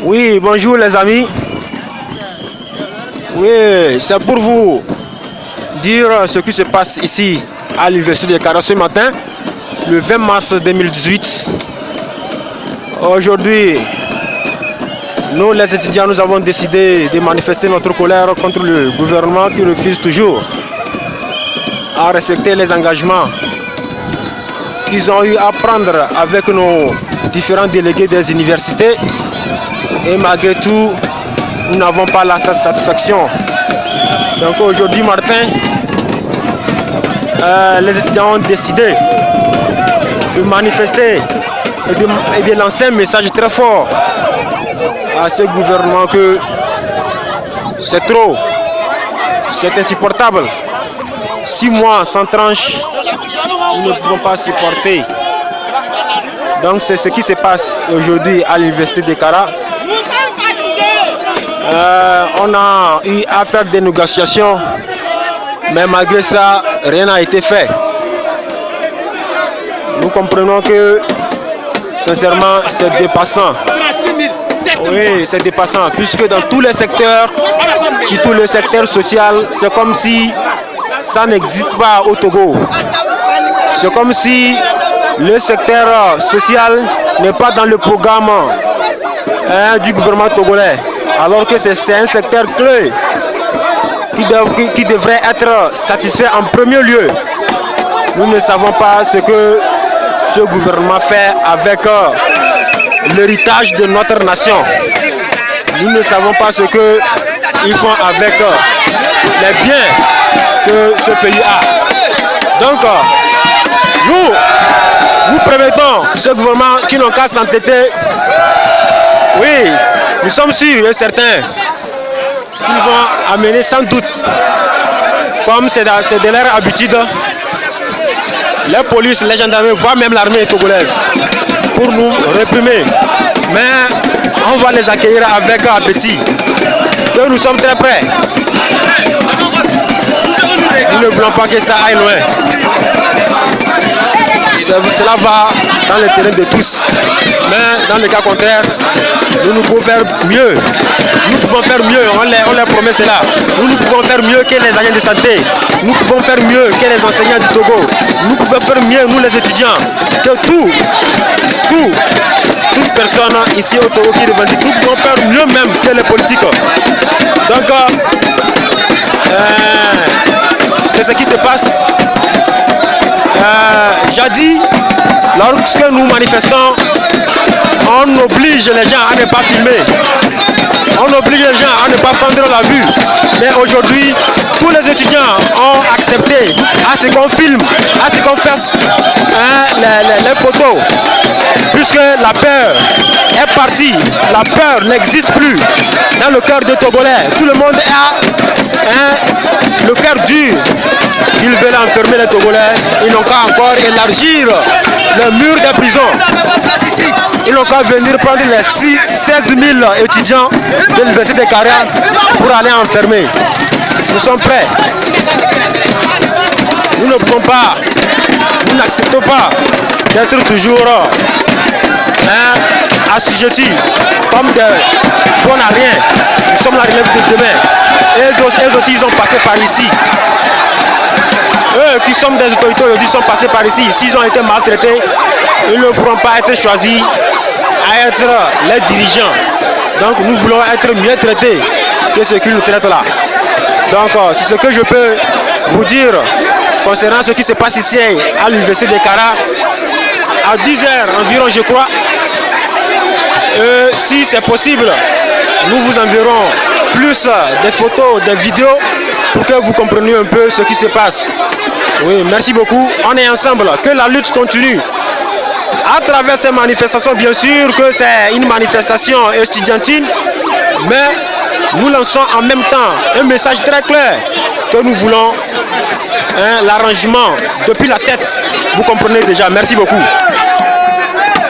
Oui, bonjour les amis. Oui, c'est pour vous dire ce qui se passe ici à l'Université de Kara ce matin, le 20 mars 2018. Aujourd'hui, nous les étudiants, nous avons décidé de manifester notre colère contre le gouvernement qui refuse toujours à respecter les engagements qu'ils ont eu à prendre avec nos différents délégués des universités. Et malgré tout, nous n'avons pas la satisfaction. Donc aujourd'hui matin, les étudiants ont décidé de manifester et de lancer un message très fort à ce gouvernement que c'est trop, c'est insupportable. 6 mois sans tranche, nous ne pouvons pas supporter. Donc c'est ce qui se passe aujourd'hui à l'Université de Kara. On a eu à faire des négociations, mais malgré ça, rien n'a été fait. Nous comprenons que, sincèrement, c'est dépassant. Oui, c'est dépassant, puisque dans tous les secteurs, surtout le secteur social, c'est comme si ça n'existe pas au Togo. C'est comme si le secteur social n'est pas dans le programme du gouvernement togolais, alors que c'est un secteur clé qui devrait être satisfait en premier lieu. Nous ne savons pas ce que ce gouvernement fait avec l'héritage de notre nation. Nous ne savons pas ce qu'ils font avec les biens que ce pays a. Donc, nous permettons ce gouvernement qui n'ont qu'à s'entêter. Oui, nous sommes sûrs et certains qu'ils vont amener sans doute, comme c'est de leur habitude, les polices, les gendarmes, voire même l'armée togolaise, pour nous réprimer. Mais on va les accueillir avec appétit. Que nous sommes très prêts. Nous ne voulons pas que ça aille loin. Cela va dans le terrain de tous. Mais dans le cas contraire, nous pouvons faire mieux. Nous pouvons faire mieux, on les promet cela. Nous pouvons faire mieux que les agents de santé. Nous pouvons faire mieux que les enseignants du Togo. Nous pouvons faire mieux, nous les étudiants, que toute personne ici au Togo qui revendique. Nous pouvons faire mieux même que les politiques. Donc, c'est ce qui se passe. Jadis, lorsque nous manifestons, on oblige les gens à ne pas filmer. On oblige les gens à ne pas prendre la vue. Mais aujourd'hui, tous les étudiants ont accepté à ce qu'on filme, à ce qu'on fasse les photos. Puisque la peur est partie, la peur n'existe plus dans le cœur des Togolais. Tout le monde a le cœur dur. Ils veulent enfermer les Togolais, ils n'ont qu'à encore élargir le mur des prisons. Ils n'ont qu'à venir prendre les 16 000 étudiants de l'Université de Kara pour aller enfermer. Nous sommes prêts. Nous ne pouvons pas, nous n'acceptons pas d'être toujours assujettis comme des bons à rien. Nous sommes la relève de demain. Eux aussi, ils ont passé par ici. Eux qui sont des autorités aujourd'hui sont passés par ici. S'ils ont été maltraités, ils ne pourront pas être choisis à être les dirigeants. Donc nous voulons être mieux traités que ceux qui nous traitent là. Donc c'est ce que je peux vous dire concernant ce qui se passe ici à l'Université de Kara. À 10 h environ, je crois. Si c'est possible, nous vous enverrons plus des photos, des vidéos pour que vous compreniez un peu ce qui se passe. Oui, merci beaucoup. On est ensemble. Que la lutte continue. À travers ces manifestations, bien sûr que c'est une manifestation estudiantine, mais nous lançons en même temps un message très clair que nous voulons l'arrangement depuis la tête. Vous comprenez déjà. Merci beaucoup.